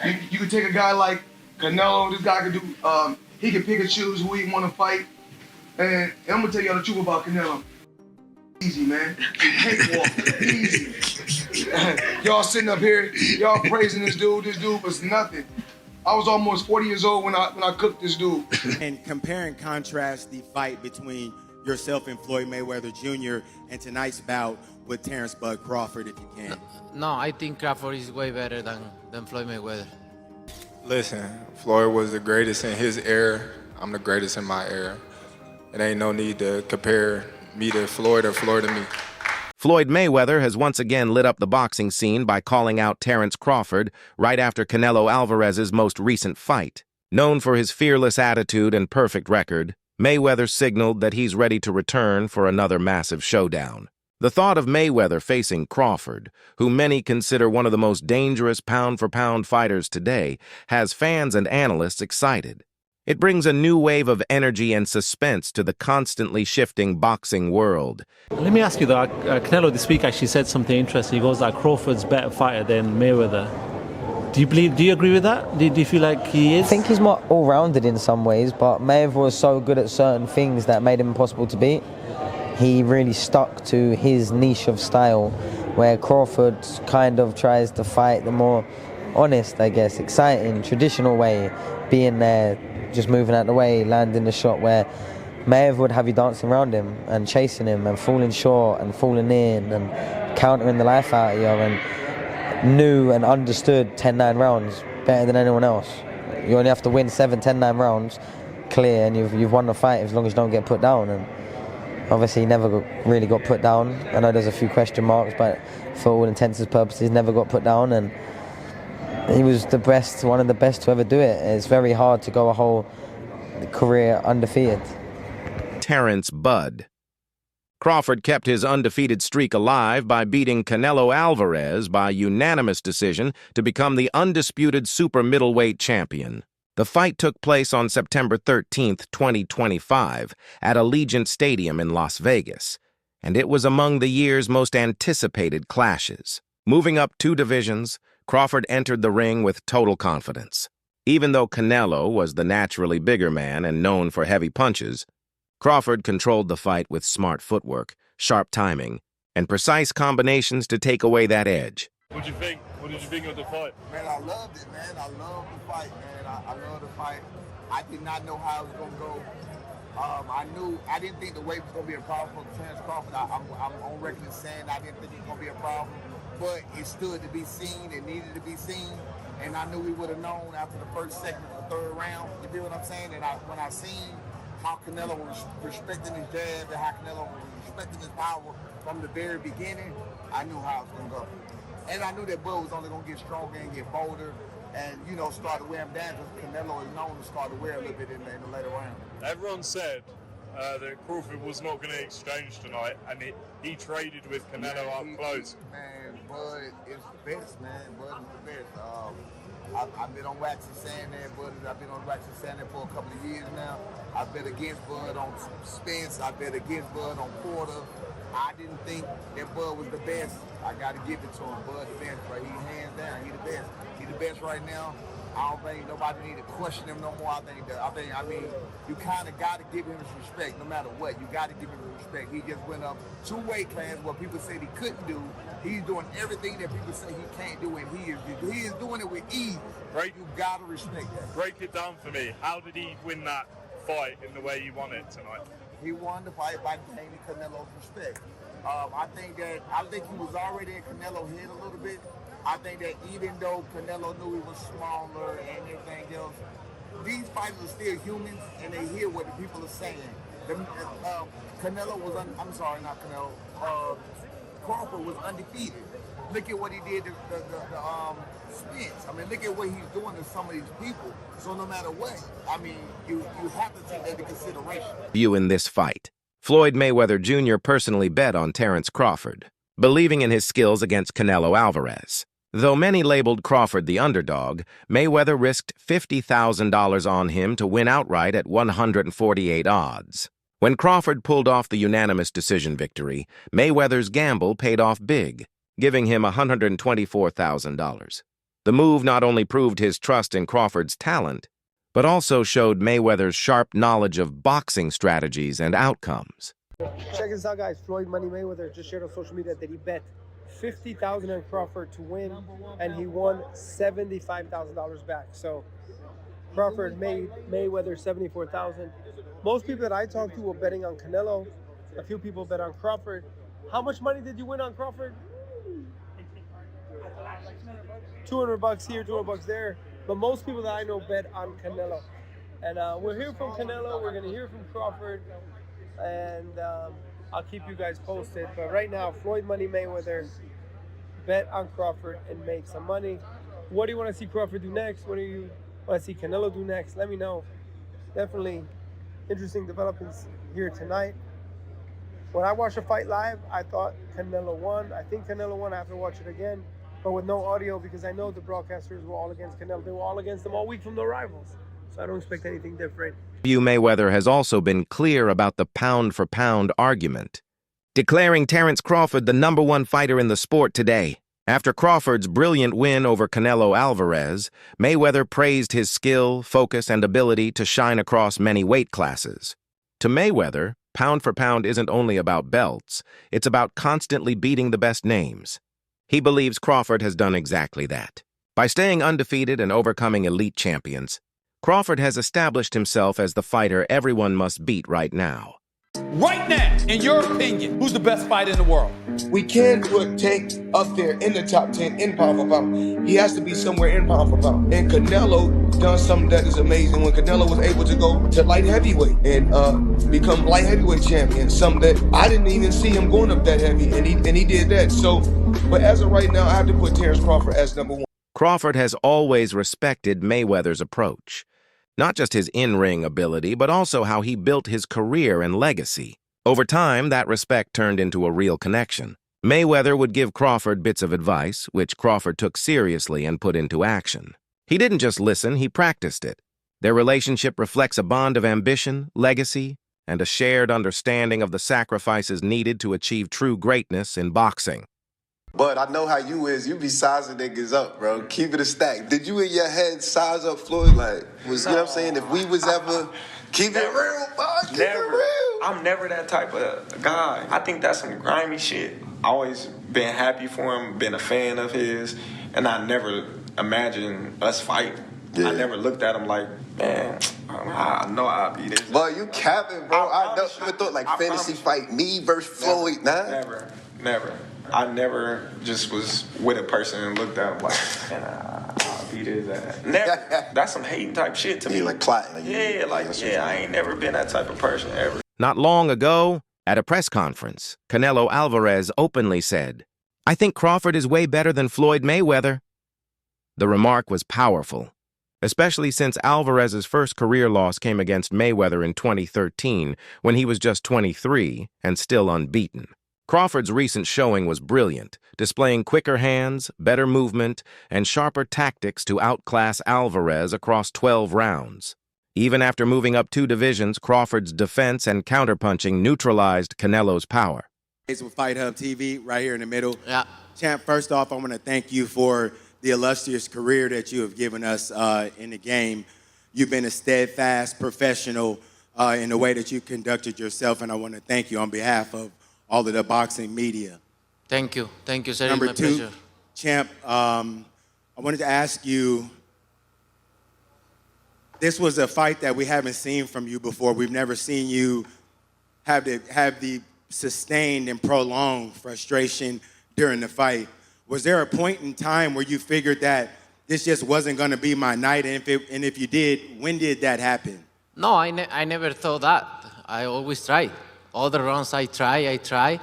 You can take a guy like Canelo. This guy can do. He can pick and choose who he want to fight. And I'm gonna tell y'all the truth about Canelo. Easy, man. Cakewalk. Easy. Y'all sitting up here, y'all praising this dude. This dude was nothing. I was almost 40 years old when I cooked this dude. And compare and contrast the fight between yourself and Floyd Mayweather Jr. and tonight's bout with Terence "Bud" Crawford, if you can. No, I think Crawford is way better than Floyd Mayweather. Listen, Floyd was the greatest in his era. I'm the greatest in my era. It ain't no need to compare me to Floyd or Floyd to me. Floyd Mayweather has once again lit up the boxing scene by calling out Terence Crawford right after Canelo Alvarez's most recent fight. Known for his fearless attitude and perfect record, Mayweather signaled that he's ready to return for another massive showdown. The thought of Mayweather facing Crawford, who many consider one of the most dangerous pound-for-pound fighters today, has fans and analysts excited. It brings a new wave of energy and suspense to the constantly shifting boxing world. Let me ask you though, Canelo this week actually said something interesting. He goes that Crawford's a better fighter than Mayweather. Do you agree with that? Do you feel like he is? I think he's more all-rounded in some ways, but Mayweather was so good at certain things that made him impossible to beat. He really stuck to his niche of style, where Crawford kind of tries to fight the more honest, I guess, exciting, traditional way, being there, just moving out the way, landing the shot, where Mayweather would have you dancing around him and chasing him and falling short and falling in and countering the life out of you, and knew and understood 10-9 rounds better than anyone else. You only have to win 7, 10-9 rounds clear, and you've won the fight as long as you don't get put down. And obviously he never really got put down. I know there's a few question marks, but for all intents and purposes, never got put down, and he was the best, one of the best to ever do it. It's very hard to go a whole career undefeated. Terence "Bud" Crawford kept his undefeated streak alive by beating Canelo Alvarez by unanimous decision to become the undisputed super middleweight champion. The fight took place on September 13, 2025, at Allegiant Stadium in Las Vegas, and it was among the year's most anticipated clashes. Moving up 2 divisions, Crawford entered the ring with total confidence. Even though Canelo was the naturally bigger man and known for heavy punches, Crawford controlled the fight with smart footwork, sharp timing, and precise combinations to take away that edge. What did you think? What did you think of the fight? Man, I loved it, man. I loved the fight, man. I love the fight. I did not know how it was going to go. I didn't think the weight was going to be a problem for Terence Crawford. I'm on record as saying I didn't think it was going to be a problem, but it stood to be seen. It needed to be seen, and I knew we would have known after the first, second, or third round. You feel what I'm saying? And when I seen how Canelo was respecting his jab and how Canelo was respecting his power from the very beginning, I knew how it was going to go. And I knew that Bud was only going to get stronger and get bolder and, start to wear him down, because Canelo is known to start to wear a little bit in the later round. Everyone said that Crawford was not going to exchange tonight, and he traded with Canelo up close. Man, Bud is the best, man. Bud is the best. I've been on wax and saying that, Bud. I've been on wax and saying that for a couple of years now. I bet against Bud on Spence. I bet against Bud on Porter. I didn't think that Bud was the best. I got to give it to him. Bud the best, right? He hands down. He the best. He the best right now. I don't think nobody need to question him no more. I mean, you kind of got to give him his respect no matter what. You got to give him his respect. He just went up 2 weight classes what people said he couldn't do. He's doing everything that people say he can't do, and he is doing it with ease. Right. You got to respect that. Break it down for me. How did he win that fight in the way you won it tonight? He won the fight by gaining Canelo's respect. I think he was already in Canelo's head a little bit. I think that even though Canelo knew he was smaller and everything else, these fighters are still humans, and they hear what the people are saying. Canelo was, Crawford was undefeated. Look at what he did to Spence. I mean, look at what he's doing to some of these people. So no matter what, I mean, you have to take that into consideration. You in this fight. Floyd Mayweather Jr. personally bet on Terence Crawford, believing in his skills against Canelo Alvarez. Though many labeled Crawford the underdog, Mayweather risked $50,000 on him to win outright at 148 odds. When Crawford pulled off the unanimous decision victory, Mayweather's gamble paid off big, giving him $124,000. The move not only proved his trust in Crawford's talent, but also showed Mayweather's sharp knowledge of boxing strategies and outcomes. Check this out, guys. Floyd Money Mayweather just shared on social media that he bet $50,000 on Crawford to win, and he won $75,000 back. So Crawford made Mayweather $74,000. Most people that I talked to were betting on Canelo. A few people bet on Crawford. How much money did you win on Crawford? $200 here, $200 there. But most people that I know bet on Canelo. And we'll hear from Canelo. We're going to hear from Crawford. And I'll keep you guys posted. But right now, Floyd Money Mayweather bet on Crawford and make some money. What do you want to see Crawford do next? What do you want to see Canelo do next? Let me know. Definitely interesting developments here tonight. When I watched the fight live, I thought Canelo won. I think Canelo won. I have to watch it again, but with no audio because I know the broadcasters were all against Canelo. They were all against him all week from the rivals. So I don't expect anything different. Mayweather has also been clear about the pound-for-pound argument, declaring Terence Crawford the #1 fighter in the sport today. After Crawford's brilliant win over Canelo Alvarez, Mayweather praised his skill, focus, and ability to shine across many weight classes. To Mayweather, pound for pound isn't only about belts, it's about constantly beating the best names. He believes Crawford has done exactly that. By staying undefeated and overcoming elite champions, Crawford has established himself as the fighter everyone must beat right now. Right now, in your opinion, who's the best fighter in the world? We can put Tank up there in the top 10 in pound for pound. He has to be somewhere in pound for pound. And Canelo done something that is amazing when Canelo was able to go to light heavyweight and become light heavyweight champion. Something that I didn't even see him going up that heavy, and he did that. So, but as of right now, I have to put Terence Crawford as #1. Crawford has always respected Mayweather's approach. Not just his in-ring ability, but also how he built his career and legacy. Over time, that respect turned into a real connection. Mayweather would give Crawford bits of advice, which Crawford took seriously and put into action. He didn't just listen, he practiced it. Their relationship reflects a bond of ambition, legacy, and a shared understanding of the sacrifices needed to achieve true greatness in boxing. But I know how you is. You be sizing niggas up, bro. Keep it a stack. Did you in your head size up Floyd? Like, you know what I'm saying? If we was ever keep it real, bro. Keep it real. I'm never that type of guy. I think that's some grimy shit. Always been happy for him, been a fan of his, and I never imagined us fight. Yeah. I never looked at him like, man, I know I'll be this. But you capping, bro. I never thought like fantasy fight me versus Floyd. Never. I never just was with a person and looked at him like, man, I'll beat his ass. Never. That's some hating type shit to me. Like plotting. I ain't never been that type of person ever. Not long ago, at a press conference, Canelo Alvarez openly said, "I think Crawford is way better than Floyd Mayweather." The remark was powerful, especially since Alvarez's first career loss came against Mayweather in 2013, when he was just 23 and still unbeaten. Crawford's recent showing was brilliant, displaying quicker hands, better movement, and sharper tactics to outclass Alvarez across 12 rounds. Even after moving up 2 divisions, Crawford's defense and counterpunching neutralized Canelo's power. It's with FightHype TV right here in the middle. Yeah. Champ, first off, I want to thank you for the illustrious career that you have given us in the game. You've been a steadfast professional in the way that you conducted yourself, and I want to thank you on behalf of all of the boxing media. Thank you, sir. Number It's my 2, pleasure. Champ, I wanted to ask you, this was a fight that we haven't seen from you before. We've never seen you have the sustained and prolonged frustration during the fight. Was there a point in time where you figured that this just wasn't going to be my night? And if you did, when did that happen? No, I never thought that. I always try. All the rounds I try,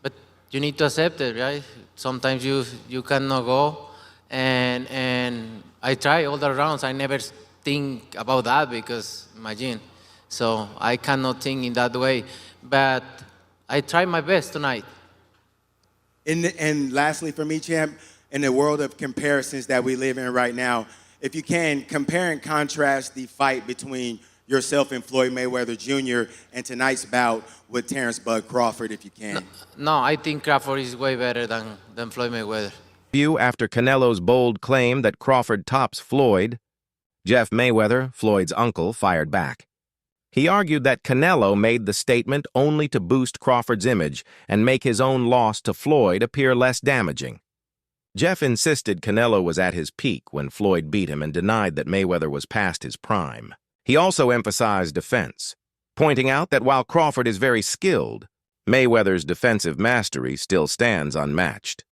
but you need to accept it, right? Sometimes you cannot go, and I try all the rounds. I never think about that because, imagine, so I cannot think in that way, but I try my best tonight. And lastly for me, Champ, in the world of comparisons that we live in right now, if you can, compare and contrast the fight between yourself and Floyd Mayweather Jr. and tonight's bout with Terence "Bud" Crawford, if you can. No, I think Crawford is way better than Floyd Mayweather. After Canelo's bold claim that Crawford tops Floyd, Jeff Mayweather, Floyd's uncle, fired back. He argued that Canelo made the statement only to boost Crawford's image and make his own loss to Floyd appear less damaging. Jeff insisted Canelo was at his peak when Floyd beat him and denied that Mayweather was past his prime. He also emphasized defense, pointing out that while Crawford is very skilled, Mayweather's defensive mastery still stands unmatched.